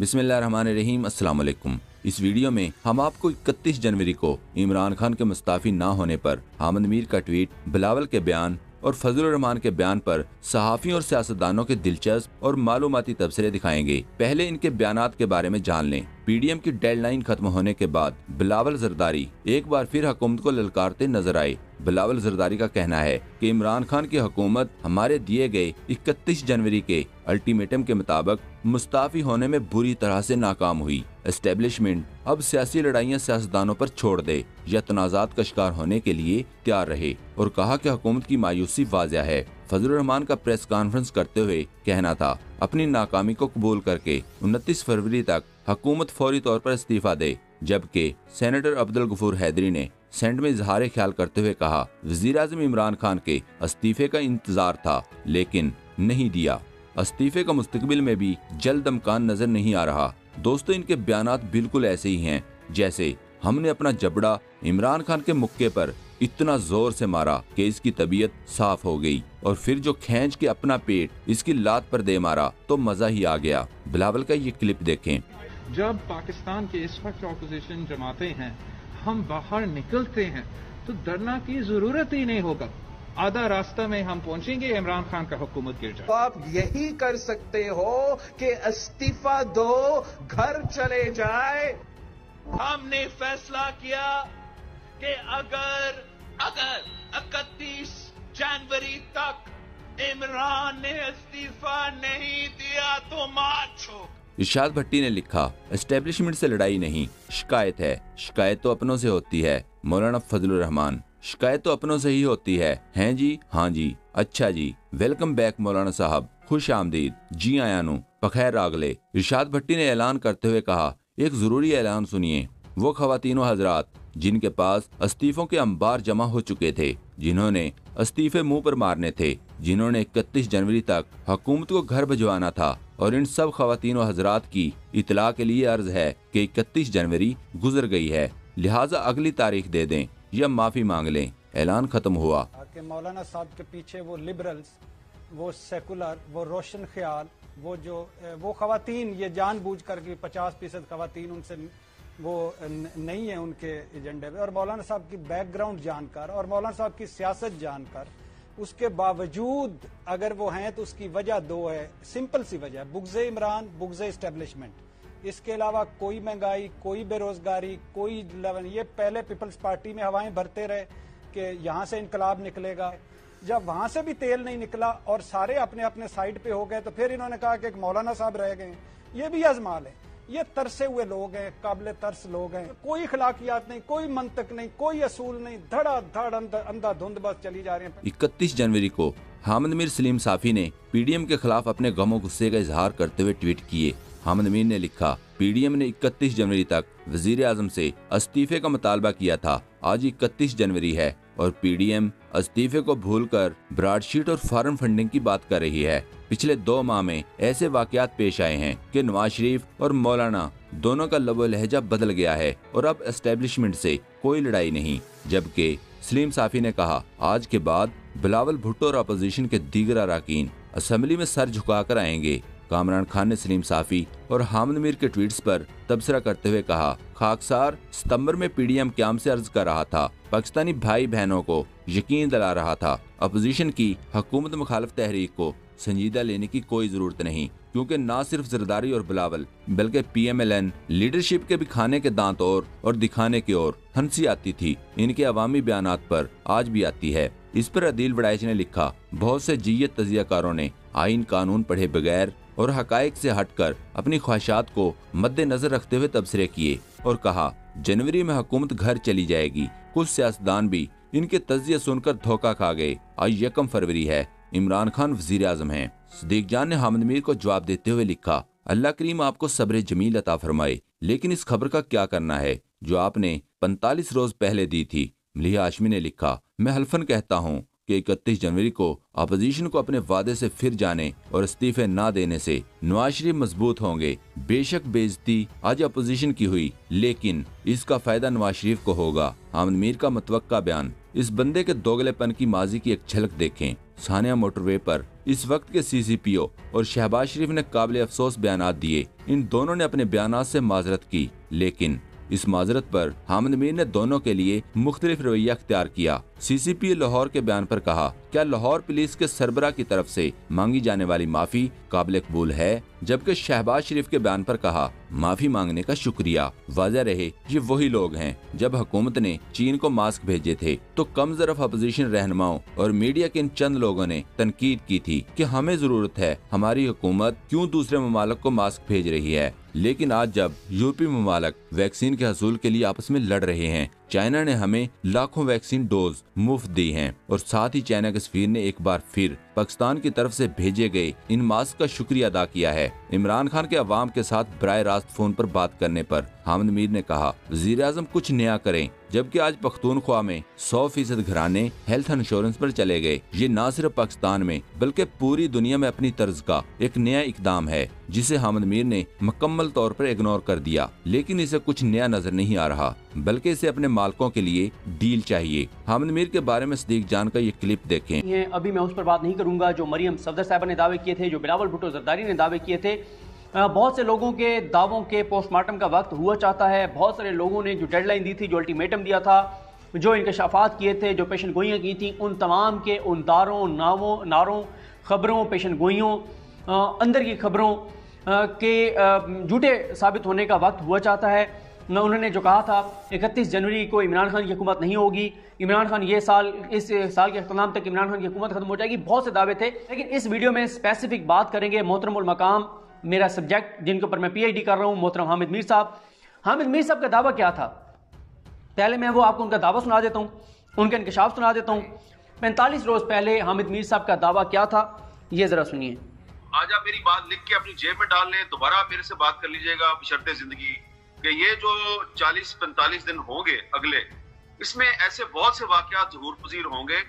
बिस्मिल्लाहिर्रहमानिर्रहीम, अस्सलाम वालेकुम। इस वीडियो में हम आपको 31 जनवरी को इमरान खान के मुस्ताफी ना होने पर हामिद मीर का ट्वीट, बिलावल के बयान और फजलुर रहमान के बयान पर सहाफ़ियों और सियासतदानों के दिलचस्प और मालूमाती तबसरे दिखाएंगे। पहले इनके बयानात के बारे में जान लें। पीडीएम की डेडलाइन खत्म होने के बाद बिलावल जरदारी एक बार फिर हुकूमत को ललकारते नजर आए। बिलावल जरदारी का कहना है कि इमरान खान की हुकूमत हमारे दिए गए 31 जनवरी के अल्टीमेटम के मुताबिक मुस्ताफी होने में बुरी तरह से नाकाम हुई। एस्टेब्लिशमेंट अब सियासी लड़ाइयाँ सियासतदानों पर छोड़ दे या तनाजात का शिकार होने के लिए तैयार रहे और कहा कि हुकूमत की मायूसी वाज़िह है। फजलुर रहमान का प्रेस कॉन्फ्रेंस करते हुए कहना था, अपनी नाकामी को कबूल करके 29 फरवरी तक हुकूमत फौरी तौर पर इस्तीफा दे। जबकि सेनेटर अब्दुल गफूर हैदरी ने सेंट में इजहार ख्याल करते हुए कहा, वज़ीर आज़म इमरान खान के इस्तीफे का इंतजार था लेकिन नहीं दिया। इस्तीफे का मुस्तकबिल में भी जल्द इम्कान नजर नहीं आ रहा। दोस्तों, इनके बयानात बिल्कुल ऐसे ही हैं जैसे हमने अपना जबड़ा इमरान खान के मुक्के पर इतना जोर से मारा कि इसकी तबीयत साफ हो गई और फिर जो खींच के अपना पेट इसकी लात पर दे मारा तो मजा ही आ गया। बिलावल का ये क्लिप देखें। जब पाकिस्तान के इस वक्त ऑपोजिशन जमाते हैं, हम बाहर निकलते हैं तो डरना की जरूरत ही नहीं होगा। आधा रास्ता में हम पहुंचेंगे, इमरान खान का हुकूमत गिर जाए। तो आप यही कर सकते हो कि इस्तीफा दो, घर चले जाए। हमने फैसला किया कि अगर 31 जनवरी तक इमरान ने इस्तीफा नहीं दिया तो मार्च हो। इरशाद भट्टी ने लिखा, एस्टेब्लिशमेंट से लड़ाई नहीं, शिकायत है। शिकायत तो अपनों से होती है। मौलाना फजलुर रहमान, शिकायत तो अपनों से ही होती है। हैं जी? हाँ जी, अच्छा जी, वेलकम बैक मौलाना साहब, खुश आमदीद, जी आया नू, बखैर रागले। इरशाद भट्टी ने ऐलान करते हुए कहा, एक जरूरी ऐलान सुनिए। वो खवातीनो हजरात जिनके पास इस्तीफों के अंबार जमा हो चुके थे, जिन्होंने इस्तीफे मुंह पर मारने थे, जिन्होंने 31 जनवरी तक हुकूमत को घर भिजवाना था, और इन सब खवातीनो हजरात की इतला के लिए अर्ज है कि 31 जनवरी गुजर गई है, लिहाजा अगली तारीख दे दें या माफी मांग लें। ऐलान खत्म हुआ। मौलाना साहब के पीछे वो लिबरल्स, वो सेकुलर, वो रोशन ख्याल, वो खवातीन, ये जानबूझ कर के 50% खवातीन उनसे वो नहीं है उनके एजेंडे में, और मौलाना साहब की बैकग्राउंड जानकर और मौलाना साहब की सियासत जानकर उसके बावजूद अगर वो हैं तो उसकी वजह दो है, सिंपल सी वजह, बुग़्ज़े इमरान, बुग़्ज़े एस्टेब्लिशमेंट। इसके अलावा कोई महंगाई, कोई बेरोजगारी, कोई लेवन। ये पहले पीपल्स पार्टी में हवाएं भरते रहे कि यहाँ से इनकलाब निकलेगा। जब वहां से भी तेल नहीं निकला और सारे अपने अपने साइड पे हो गए तो फिर इन्होंने कहा कि एक मौलाना साहब रह गए। ये भी आजमाल है। ये तरसे हुए लोग हैं, काबिल तरस लोग हैं। कोई अखलाकियात नहीं, कोई मंतक नहीं, कोई असूल नहीं, धड़ाधड़ अंधाधुंध बस चली जा रही है। 31 जनवरी को हामिद मीर सलीम साफी ने पीडीएम के खिलाफ अपने गमो गुस्से का इजहार करते हुए ट्वीट किए। हामिद मीर ने लिखा, पीडीएम ने 31 जनवरी तक वजीर आजम से इस्तीफे का मुतालबा किया था। आज 31 जनवरी है और पीडीएम इस्तीफे को भूलकर ब्रॉडशीट और फॉरेन फंडिंग की बात कर रही है। पिछले 2 माह में ऐसे वाकयात पेश आए हैं कि नवाज शरीफ और मौलाना दोनों का लबो लहजा बदल गया है और अब एस्टेब्लिशमेंट से कोई लड़ाई नहीं। जबकि सलीम साफी ने कहा, आज के बाद बिलावल भुट्टो और अपोजिशन के दीगर अरकान असेंबली में सर झुकाकर आएंगे। कामरान खान ने सलीम साफी और हामिद मीर के ट्वीट्स पर तबसरा करते हुए कहा, खाकसार सितंबर में पीडीएम क्याम से अर्ज कर रहा था, पाकिस्तानी भाई बहनों को यकीन दिला रहा था, अपोजिशन की हुकूमत मुखालिफ तहरीक को संजीदा लेने की कोई जरूरत नहीं, क्योंकि न सिर्फ जरदारी और बिलावल बल्कि पीएमएलएन लीडरशिप के भी खाने के दांत और दिखाने की ओर हंसी आती थी। इनके अवामी बयानात पर आज भी आती है। इस पर अदील वड़ाइच ने लिखा, बहुत से जियत तजियाकारों ने आइन कानून पढ़े बगैर और हकायक से हटकर अपनी ख्वाहिशात को मद्देनजर रखते हुए तबसरे किए और कहा, जनवरी में हुकूमत घर चली जाएगी। कुछ सियासतदान भी इनके तजिए सुनकर धोखा खा गए। आज 1 फरवरी है, इमरान खान वजीर आजम हैं। सदीक जान ने हामिद मीर को जवाब देते हुए लिखा, अल्लाह करीम आपको सब्र जमील अता फरमाए, लेकिन इस खबर का क्या करना है जो आपने 45 रोज पहले दी थी। मलिहा हाशमी ने लिखा, मैं हल्फन कहता हूँ कि 31 जनवरी को अपोजिशन को अपने वादे से फिर जाने और इस्तीफे ना देने से नवाज शरीफ मजबूत होंगे। बेशक बेइज्जती आज अपोजिशन की हुई, लेकिन इसका फायदा नवाज शरीफ को होगा। हामिद मीर का मुतवक्का बयान। इस बंदे के दोगलेपन की माजी की एक झलक देखें। सानिया मोटरवे पर इस वक्त के CCPO और शहबाज शरीफ ने काबिल अफसोस बयानात दिए। इन दोनों ने अपने बयानात से माजरत की, लेकिन इस माजरत पर हामिद मीर ने दोनों के लिए मुख्तलिफ रवैया अख्तियार किया। CCPO लाहौर के बयान पर कहा, क्या लाहौर पुलिस के सरबराह की तरफ से मांगी जाने वाली माफी काबिल कबूल है, जबकि शहबाज शरीफ के बयान पर कहा, माफी मांगने का शुक्रिया। वाज़ेह रहे ये वही लोग हैं जब हुकूमत ने चीन को मास्क भेजे थे तो कम ज़रफ़ अपोजिशन रहनुमाओं और मीडिया के इन चंद लोगों ने तनकीद की थी कि हमें जरूरत है, हमारी हुकूमत क्यों दूसरे ममालिक को मास्क भेज रही है। लेकिन आज जब यूरोपीय ममालिक वैक्सीन के हसूल के लिए आपस में लड़ रहे हैं, चाइना ने हमें लाखों वैक्सीन डोज मुफ्त दी हैं और साथ ही चाइना के सफीर ने एक बार फिर पाकिस्तान की तरफ से भेजे गए इन मास्क का शुक्रिया अदा किया है। इमरान खान के अवाम के साथ बराह रास्त फोन पर बात करने पर हामिद मीर ने कहा, वज़ीर आज़म कुछ नया करें, जबकि आज पख्तूनख्वा में 100% घराने हेल्थ इंश्योरेंस पर चले गए। ये न सिर्फ पाकिस्तान में बल्कि पूरी दुनिया में अपनी तर्ज का एक नया इकदाम है, जिसे हामिद मीर ने मुकम्मल तौर पर इग्नोर कर दिया। लेकिन इसे कुछ नया नजर नहीं आ रहा, बल्कि इसे अपने मालिकों के लिए डील चाहिए। हामिद मीर के बारे में सदीक जान का ये क्लिप देखें। अभी मैं उस पर बात नहीं करूंगा जो मरियम सफदर साहबा ने दावे किए थे, जो बिलावल भुट्टो जरदारी ने दावे किए थे। बहुत से लोगों के दावों के पोस्टमार्टम का वक्त हुआ चाहता है। बहुत सारे लोगों ने जो डेडलाइन दी थी, जो अल्टीमेटम दिया था, जो इंकशाफात किए थे, जो पेशन गोइयाँ की थी, उन तमाम के उन दारों नारों खबरों पेशन गोइयों अंदर की खबरों के झूठे साबित होने का वक्त हुआ चाहता है। उन्होंने जो कहा था 31 जनवरी को इमरान खान की हुकूमत नहीं होगी, इमरान खान इस साल के अख्ताम तक इमरान खान की हुकूमत खत्म हो जाएगी, बहुत से दावे थे। लेकिन इस वीडियो में स्पेसिफिक बात करेंगे मोहतरमुल मकाम, मेरा सब्जेक्ट जिनके ऊपर मैं PhD कर रहा हूँ, मोहतरम हामिद मीर साहब। हामिद मीर साहब का दावा क्या था, पहले मैं वो आपको उनका दावा सुना देता हूँ, उनका इंकशाफ सुना देता हूँ। 45 रोज पहले हामिद मीर साहब का दावा क्या था, ये जरा सुनिए। आज आप मेरी बात लिख के अपनी जेब में डाल लें, दोबारा आप मेरे से बात कर लीजिएगा बशर्ते जिंदगी कि ये जो 40-45 दिन होंगे अगले, इसमें ऐसे बहुत से वाकयात ज़हूर पजीर होंगे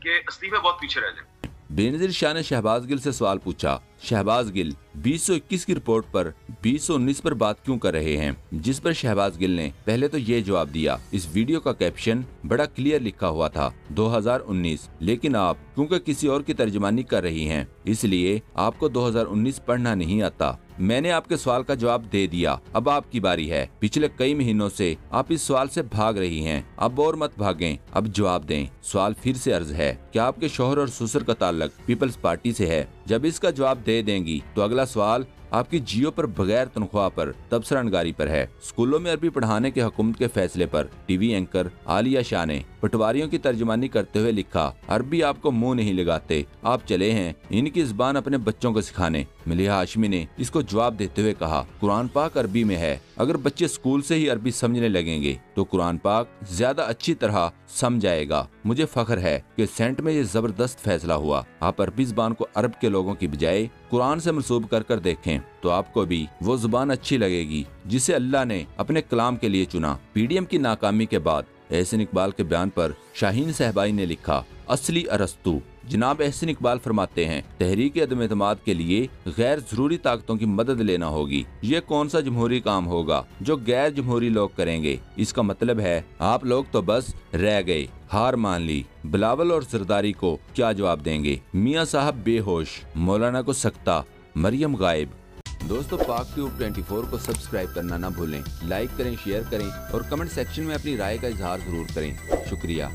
कि इस्तीफे बहुत पीछे रह जाए। बेनज़ीर शाह ने शहबाज गिल से सवाल पूछा, शहबाज गिल 2021 की रिपोर्ट पर 2019 पर बात क्यों कर रहे हैं, जिस पर शहबाज गिल ने पहले तो ये जवाब दिया, इस वीडियो का कैप्शन बड़ा क्लियर लिखा हुआ था 2019, लेकिन आप क्योंकि किसी और की तर्जुमानी कर रही हैं, इसलिए आपको 2019 पढ़ना नहीं आता। मैंने आपके सवाल का जवाब दे दिया, अब आपकी बारी है। पिछले कई महीनों से आप इस सवाल से भाग रही हैं, अब और मत भागें, अब जवाब दें। सवाल फिर से अर्ज है, क्या आपके शौहर और ससुर का ताल्लुक पीपल्स पार्टी से है? जब इसका जवाब दे देंगी तो अगला सवाल आपकी जियो पर बगैर तनख्वाह पर तबसरा नगारी पर है। स्कूलों में अरबी पढ़ाने के हुकूमत के फैसले पर टीवी एंकर आलिया शाह ने पटवारियों की तर्जुमानी करते हुए लिखा, अरबी आपको मुंह नहीं लगाते, आप चले हैं इनकी जुबान अपने बच्चों को सिखाने। मलिहा हाशमी ने इसको जवाब देते हुए कहा, कुरान पाक अरबी में है, अगर बच्चे स्कूल से ही अरबी समझने लगेंगे तो कुरान पाक ज्यादा अच्छी तरह समझ आएगा। मुझे फख्र है कि सेंट में ये जबरदस्त फैसला हुआ। आप अरबी जुबान को अरब के लोगों की बजाय कुरान से मंसूब कर देखें तो आपको भी वो जुबान अच्छी लगेगी जिसे अल्लाह ने अपने कलाम के लिए चुना। PDM की नाकामी के बाद एहसन इकबाल के बयान पर शाहीन सहबाई ने लिखा, असली अरस्तु। जनाब एहसन इकबाल फरमाते हैं, तहरीक अदम एतमाद के लिए गैर जरूरी ताकतों की मदद लेना होगी। ये कौन सा जमहूरी काम होगा जो गैर जमहूरी लोग करेंगे? इसका मतलब है आप लोग तो बस रह गए, हार मान ली। बिलावल और जरदारी को क्या जवाब देंगे? मियाँ साहब बेहोश, मौलाना को सकता, मरियम गायब। दोस्तों, पाक ट्यूब 24 को सब्सक्राइब करना ना भूलें, लाइक करें, शेयर करें और कमेंट सेक्शन में अपनी राय का इजहार जरूर करें। शुक्रिया।